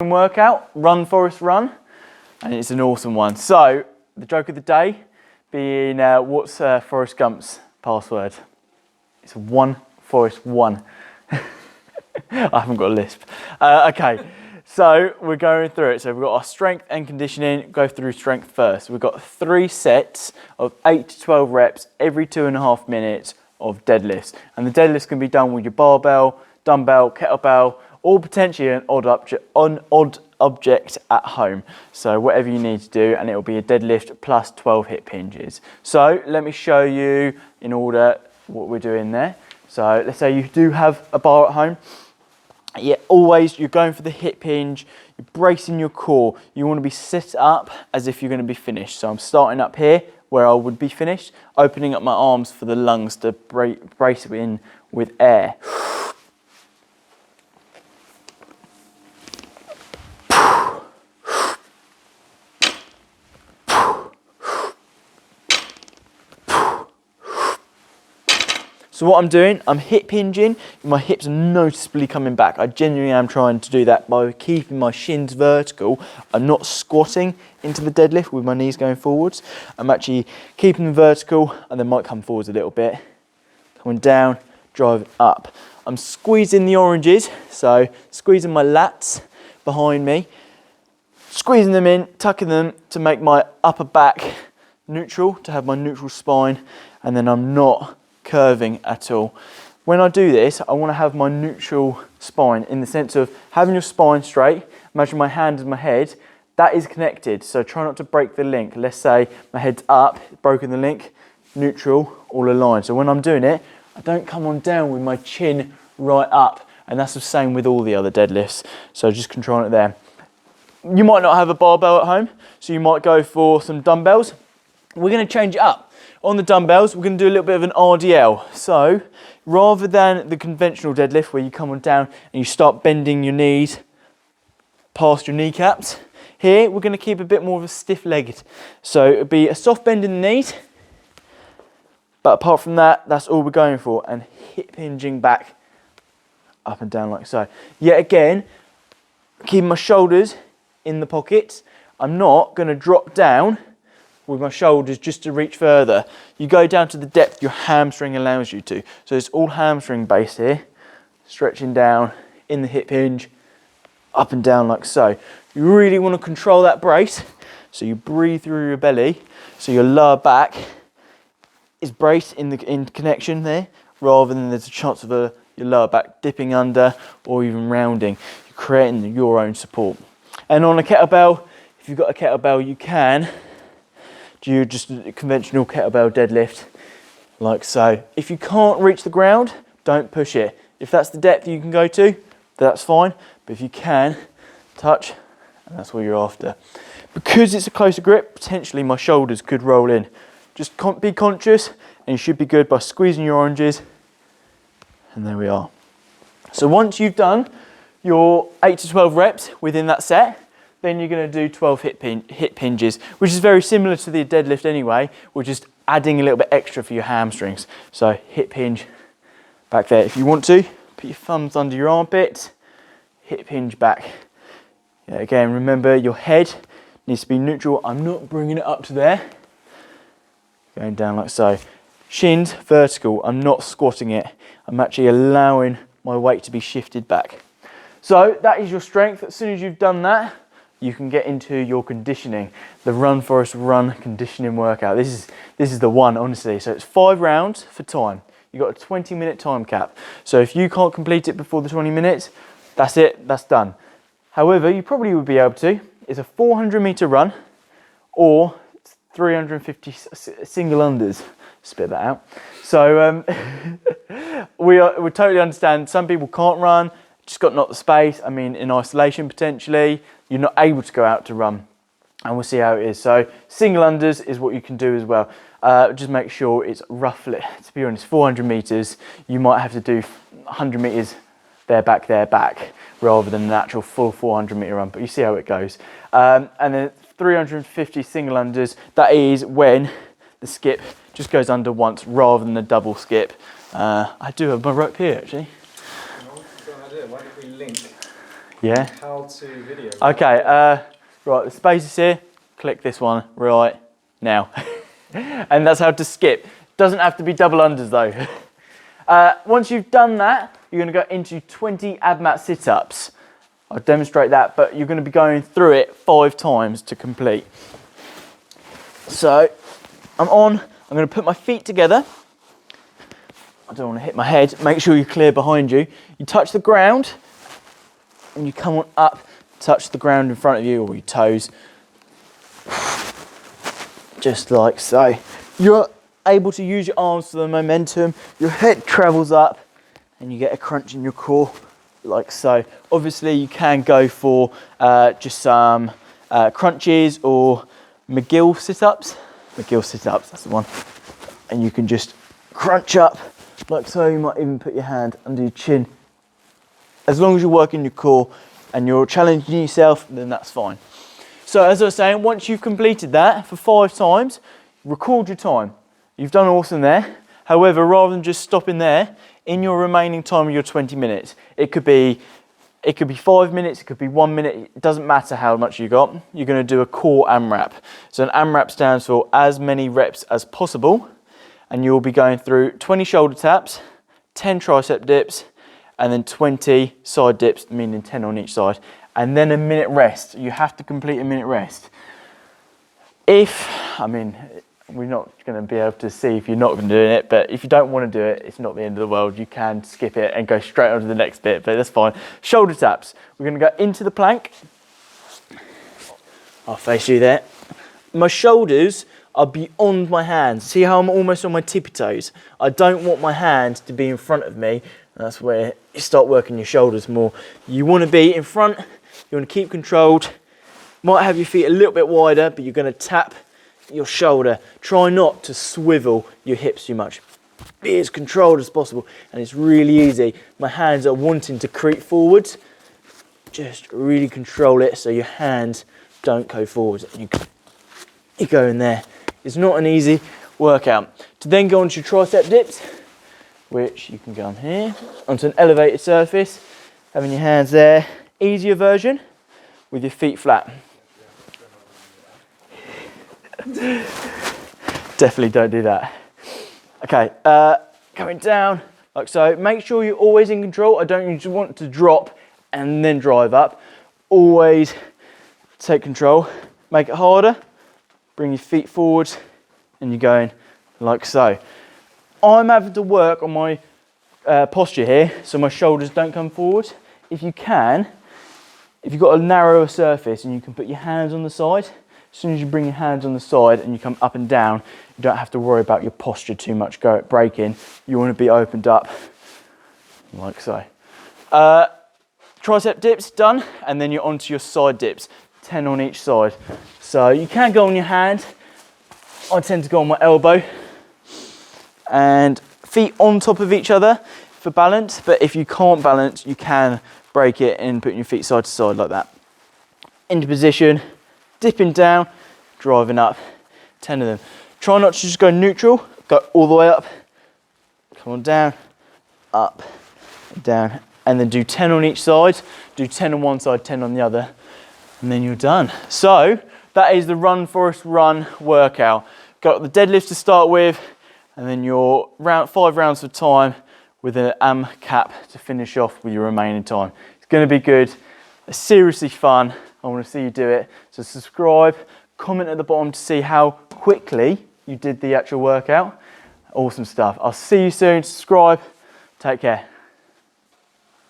workout, Run Forest Run, and it's an awesome one. So the joke of the day being what's Forrest Gump's password? It's 1 Forest 1. I haven't got a lisp. Okay, so we're going through it. So we've got our strength and conditioning. Go through strength first. We've got 3 sets of 8 to 12 reps every 2.5 minutes of deadlifts, and the deadlifts can be done with your barbell, dumbbell, kettlebell, or potentially an odd object at home. So whatever you need to do, and it will be a deadlift plus 12 hip hinges. So let me show you in order what we're doing there. So let's say you do have a bar at home. Yeah, always you're going for the hip hinge, you're bracing your core. You want to be set up as if you're going to be finished. So I'm starting up here where I would be finished, opening up my arms for the lungs to brace it in with air. So what I'm doing, I'm hip hinging, my hips are noticeably coming back. I genuinely am trying to do that by keeping my shins vertical. I'm not squatting into the deadlift with my knees going forwards. I'm actually keeping them vertical and then might come forwards a little bit. Coming down, driving up. I'm squeezing the oranges, so squeezing my lats behind me, squeezing them in, tucking them to make my upper back neutral, to have my neutral spine, and then I'm not curving at all. When I do this, I want to have my neutral spine in the sense of having your spine straight. Imagine my hand and my head, that is connected, so try not to break the link. Let's say my head's up, broken the link, neutral, all aligned. So when I'm doing it, I don't come on down with my chin right up, and that's the same with all the other deadlifts. So just controlling it there. You might not have a barbell at home, so you might go for some dumbbells. We're going to change it up. On the dumbbells, we're going to do a little bit of an RDL. So rather than the conventional deadlift where you come on down and you start bending your knees past your kneecaps, here we're going to keep a bit more of a stiff-legged. So it'll be a soft bend in the knees, but apart from that, that's all we're going for. And hip hinging back, up and down like so. Yet again, keeping my shoulders in the pockets. I'm not going to drop down with my shoulders just to reach further. You go down to the depth your hamstring allows you to. So it's all hamstring based here, stretching down in the hip hinge, up and down like so. You really want to control that brace, so you breathe through your belly, so your lower back is braced in connection there, rather than there's a chance of your lower back dipping under or even rounding. You're creating your own support. And on a kettlebell, if you've got a kettlebell, you can do just a conventional kettlebell deadlift like so. If you can't reach the ground, don't push it. If that's the depth you can go to, that's fine. But if you can, touch, and that's what you're after. Because it's a closer grip, potentially my shoulders could roll in. Just be conscious, and you should be good by squeezing your oranges. And there we are. So once you've done your 8 to 12 reps within that set, then you're going to do 12 hip hinges, which is very similar to the deadlift anyway. We're just adding a little bit extra for your hamstrings. So hip hinge back there. If you want to, put your thumbs under your armpits, hip hinge back. Yeah, again, remember your head needs to be neutral. I'm not bringing it up to there. Going down like so. Shins vertical. I'm not squatting it. I'm actually allowing my weight to be shifted back. So that is your strength. As soon as you've done that, you can get into your conditioning, the Run Forest Run conditioning workout. This is the one, honestly. So it's 5 rounds for time. You've got a 20-minute time cap. So if you can't complete it before the 20 minutes, that's it, that's done. However, you probably would be able to. It's a 400-meter run or 350 single unders. Spit that out. So we totally understand some people can't run, just got not the space. I mean, in isolation potentially, you're not able to go out to run, and we'll see how it is. So single unders is what you can do as well. Just make sure it's roughly, to be honest, 400 meters. You might have to do 100 meters there, back, rather than an actual full 400 meter run, but you see how it goes. And then 350 single unders, that is when the skip just goes under once rather than the double skip. I do have my rope here actually. Why don't we link? Yeah. how-to video. Okay, right, the space is here. Click this one right now. And that's how to skip. Doesn't have to be double unders though. Once you've done that, you're going to go into 20 AMRAP sit-ups. I'll demonstrate that, but you're going to be going through it 5 times to complete. So, I'm going to put my feet together. I don't want to hit my head. Make sure you're clear behind you. You touch the ground, and you come on up, touch the ground in front of you, or your toes. Just like so. You're able to use your arms for the momentum. Your head travels up, and you get a crunch in your core, like so. Obviously, you can go for just some crunches or McGill sit-ups. McGill sit-ups, that's the one. And you can just crunch up, like so. You might even put your hand under your chin. As long as you're working your core and you're challenging yourself, then that's fine. So as I was saying, once you've completed that for 5 times, record your time. You've done awesome there. However, rather than just stopping there, in your remaining time of your 20 minutes, it could be 5 minutes, it could be 1 minute, it doesn't matter how much you got. You're going to do a core AMRAP. So an AMRAP stands for as many reps as possible, and you'll be going through 20 shoulder taps, 10 tricep dips, and then 20 side dips, meaning 10 on each side, and then a minute rest. You have to complete a minute rest. We're not going to be able to see if you're not going to do it, but if you don't want to do it, it's not the end of the world. You can skip it and go straight on to the next bit, but that's fine. Shoulder taps. We're going to go into the plank. I'll face you there. My shoulders are beyond my hands. See how I'm almost on my tippy toes? I don't want my hand to be in front of me. That's where you start working your shoulders more. You want to be in front. You want to keep controlled. Might have your feet a little bit wider, but you're going to tap your shoulder. Try not to swivel your hips too much. Be as controlled as possible, and it's really easy. My hands are wanting to creep forwards. Just really control it so your hands don't go forwards. You go in there. It's not an easy workout. To then go onto your tricep dips, which you can go on here, onto an elevated surface, having your hands there. Easier version with your feet flat. Definitely don't do that. Okay, going down like so. Make sure you're always in control. I don't just want to drop and then drive up. Always take control. Make it harder. Bring your feet forward, and you're going like so. I'm having to work on my posture here, so my shoulders don't come forward. If you've got a narrower surface and you can put your hands on the side, as soon as you bring your hands on the side and you come up and down, you don't have to worry about your posture too much breaking. You want to be opened up like so. Tricep dips done, and then you're onto your side dips, 10 on each side. So you can go on your hand. I tend to go on my elbow, and feet on top of each other for balance, but if you can't balance, you can break it and put your feet side to side like that. Into position, dipping down, driving up, 10 of them. Try not to just go neutral, go all the way up, come on down, up, down, and then do 10 on each side, do 10 on one side, 10 on the other, and then you're done. So that is the Run Forest Run workout. Got the deadlifts to start with, and then your 5 rounds of time with an AMRAP to finish off with your remaining time. It's going to be good. It's seriously fun. I want to see you do it. So subscribe, comment at the bottom to see how quickly you did the actual workout. Awesome stuff. I'll see you soon. Subscribe. Take care.